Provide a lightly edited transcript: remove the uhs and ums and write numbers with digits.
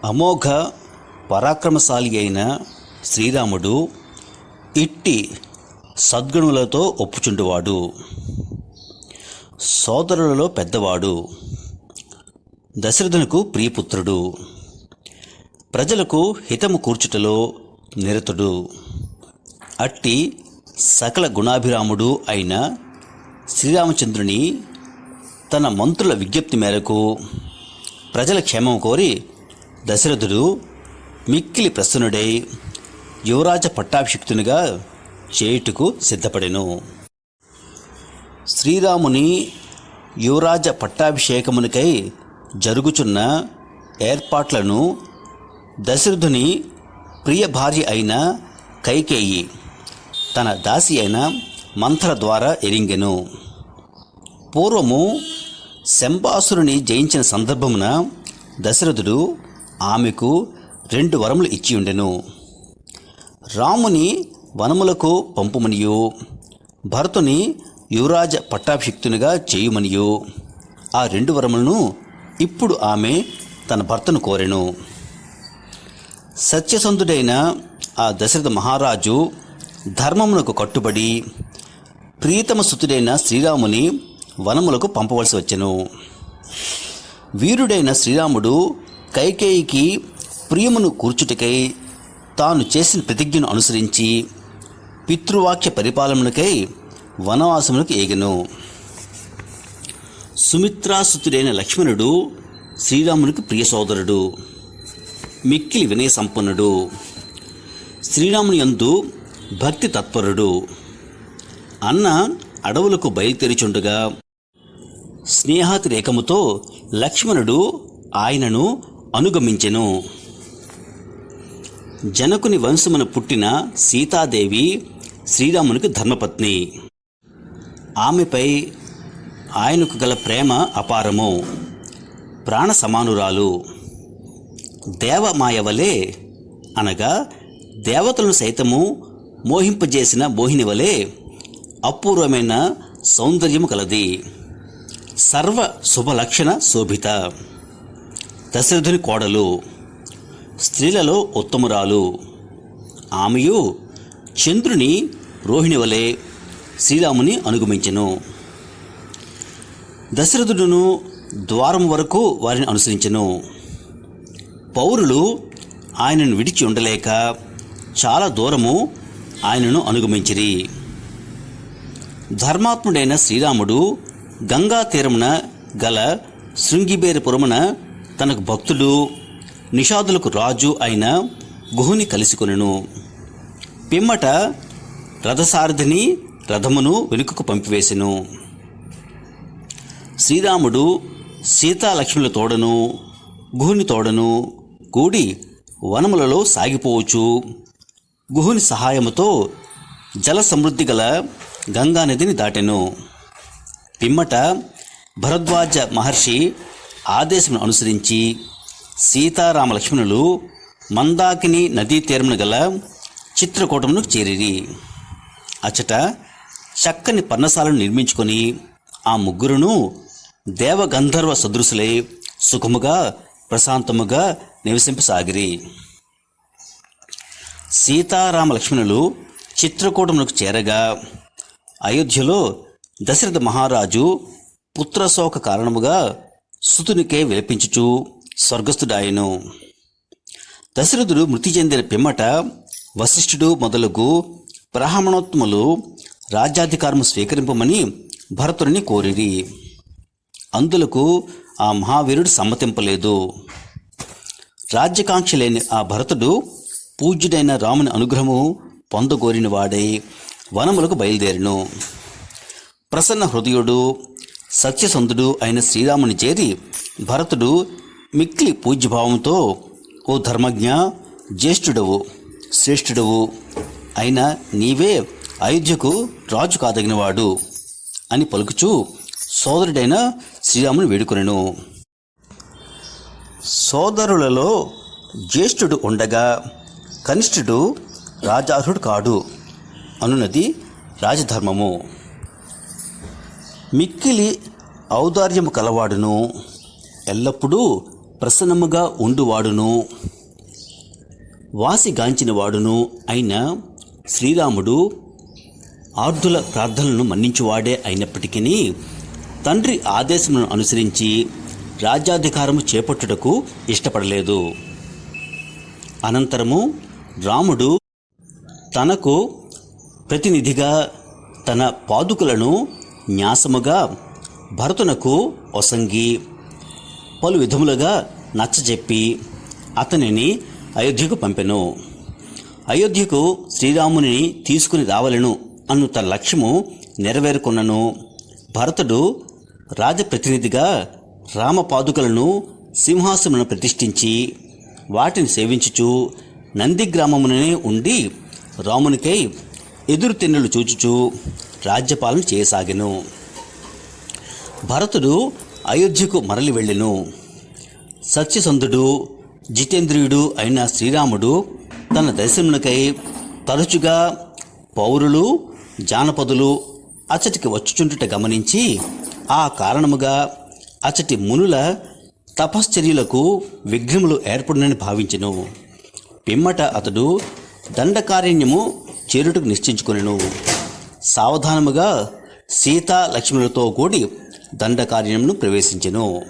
అమోఘ పరాక్రమశాలి అయిన శ్రీరాముడు ఇట్టి సద్గుణములతో ఒప్పుచుండువాడు. సోదరులలో పెద్దవాడు, దశరథునకు ప్రియపుత్రుడు, ప్రజలకు హితము కూర్చుటలో నిరతుడు. అట్టి సకల గుణాభిరాముడు అయిన శ్రీరామచంద్రుని తన మంత్రుల విజ్ఞప్తి మేరకు ప్రజల క్షేమం కోరి దశరథుడు మిక్కిలి ప్రసన్నుడై యువరాజ పట్టాభిషిక్తునిగా చేయుటకు సిద్ధపడెను. శ్రీరాముని యువరాజ పట్టాభిషేకమునికై జరుగుచున్న ఏర్పాట్లను దశరథుని ప్రియ భార్య అయిన కైకేయి తన దాసి అయిన మంథర ద్వారా ఎరింగెను. పూర్వము శంబాసురుని జయించిన సందర్భమున దశరథుడు ఆమెకు 2 వరములు ఇచ్చి ఉండెను. రాముని వనములకు పంపుమనియు, భరతుని యువరాజ పట్టాభిషిక్తునిగా చేయుమనియు ఆ 2 వరములను ఇప్పుడు ఆమె తన భర్తను కోరెను. సత్యసంధుడైన ఆ దశరథ మహారాజు ధర్మమునకు కట్టుబడి ప్రియతమ సుతుడైన శ్రీరాముని వనములకు పంపవలసి వచ్చెను. వీరుడైన శ్రీరాముడు కైకేయికి ప్రియమును కూర్చుటకై తాను చేసిన ప్రతిజ్ఞను అనుసరించి పితృవాక్య పరిపాలనకై వనవాసములకు ఏగెను. సుమిత్రాసుతుడైన లక్ష్మణుడు శ్రీరామునికి ప్రియ సోదరుడు, మిక్కిలి వినయ సంపన్నుడు, శ్రీరాముని యందు భక్తి తత్పరుడు. అన్న అడవులకు బయలుదేరిచుండగా స్నేహాతిరేకముతో లక్ష్మణుడు ఆయనను అనుగమించెను. జనకుని వంశమున పుట్టిన సీతాదేవి శ్రీరామునికి ధర్మపత్ని. ఆమెపై ఆయనకు గల ప్రేమ అపారము, ప్రాణ సమానురాలు. దేవమాయ వలె అనగా దేవతలను సైతము మోహింపజేసిన మోహిని వలె అపూర్వమైన సౌందర్యము కలది. సర్వ శుభలక్షణ శోభిత. దశరథుని కోడలు, స్త్రీలలో ఉత్తమురాలు. ఆమెయు చంద్రుని రోహిణి వలె శ్రీరాముని అనుగమించెను. దశరథుడును ద్వారం వరకు వారిని అనుసరించెను. పౌరులు ఆయనను విడిచి ఉండలేక చాలా దూరము ఆయనను అనుగమించిరి. ధర్మాత్ముడైన శ్రీరాముడు గంగా తీరమున గల శృంగిబేరపురమున తనకు భక్తుడు, నిషాదులకు రాజు అయిన గుహుని కలుసుకొనెను. పిమ్మట రథసారథిని రథమును వెనుకకు పంపివేసెను. శ్రీరాముడు సీతాలక్ష్ముల తోడను గుహుని తోడను కూడి వనములలో సాగిపోవచ్చు గుహుని సహాయముతో జల సమృద్ధి గల గంగానదిని దాటెను. పిమ్మట భరద్వాజ మహర్షి ఆదేశమును అనుసరించి సీతారామ లక్ష్మణులు మందాకిని నదీ తీరమున గల చిత్రకూటమును చేరిరి. అచట చక్కని పర్ణశాలను నిర్మించుకొని ఆ ముగ్గురును దేవగంధర్వ సదృశులై సుఖముగా ప్రశాంతముగా నివసింపసాగిరి. సీతారామ లక్ష్మణులు చిత్రకూటమునకు చేరగా అయోధ్యలో దశరథ మహారాజు పుత్రశోక కారణముగా సుతునికే విలపించుచు స్వర్గస్థుడాయెను. దశరథుడు మృతి చెందిన పిమ్మట వశిష్ఠుడు మొదలగు బ్రాహ్మణోత్తములు రాజ్యాధికారము స్వీకరింపమని భరతుడిని కోరిరి. అందులకు ఆ మహావీరుడు సమ్మతింపలేదు. రాజ్యకాంక్ష లేని ఆ భరతుడు పూజ్యుడైన రాముని అనుగ్రహము పొందగోరిన వాడై వనములకు బయలుదేరెను. ప్రసన్న హృదయుడు సత్యసంధుడు అయిన శ్రీరాముని చేరి భరతుడు మిక్కిలి పూజ్యభావంతో, ఓ ధర్మజ్ఞ, జ్యేష్ఠుడవు, శ్రేష్ఠుడవు అయిన నీవే అయోధ్యకు రాజు కాదగినవాడు అని పలుకుచూ సోదరుడైన శ్రీరాముని వేడుకొనెను. సోదరులలో జ్యేష్ఠుడు ఉండగా కనిష్ఠుడు రాజార్హుడు కాడు అనున్నది రాజధర్మము. మిక్కిలి ఔదార్యము కలవాడును ఎల్లప్పుడూ ప్రసన్నముగా ఉండువాడును వాసిగాంచిన వాడును అయిన శ్రీరాముడు ఆర్ధుల ప్రార్థనలను మన్నించువాడే అయినప్పటికీ తండ్రి ఆదేశములను అనుసరించి రాజ్యాధికారము చేపట్టుటకు ఇష్టపడలేదు. అనంతరము రాముడు తనకు ప్రతినిధిగా తన పాదుకులను న్యాసముగా భరతునకు ఒసంగి పలు విధములుగా నచ్చజెప్పి అతనిని అయోధ్యకు పంపెను. అయోధ్యకు శ్రీరాముని తీసుకుని రావలను అను తన లక్ష్యము నెరవేరుకొన్నను. భరతుడు రాజప్రతినిధిగా రామపాదుకలను సింహాసనమును ప్రతిష్ఠించి వాటిని సేవించుచు నందిగ్రామముననే ఉండి రామునికై ఎదురు తెన్నులు చూచుచు రాజ్యపాలన చేయసాగెను. భరతుడు అయోధ్యకు మరలి వెళ్ళెను. సత్యసంధుడు జితేంద్రియుడు అయిన శ్రీరాముడు తన దర్శనమునకై తరచుగా పౌరులు జానపదులు అచ్చటికి వచ్చుచుండుట గమనించి ఆ కారణముగా అచ్చటి మునుల తపశ్చర్యలకు విఘ్నములు ఏర్పడునని భావించెను. పిమ్మట అతడు దండకారణ్యము చేరుటకు నిశ్చయించుకొనెను. సావధానముగా సీతా లక్ష్మణులతో కూడి దండకారణ్యమును ప్రవేశించెను.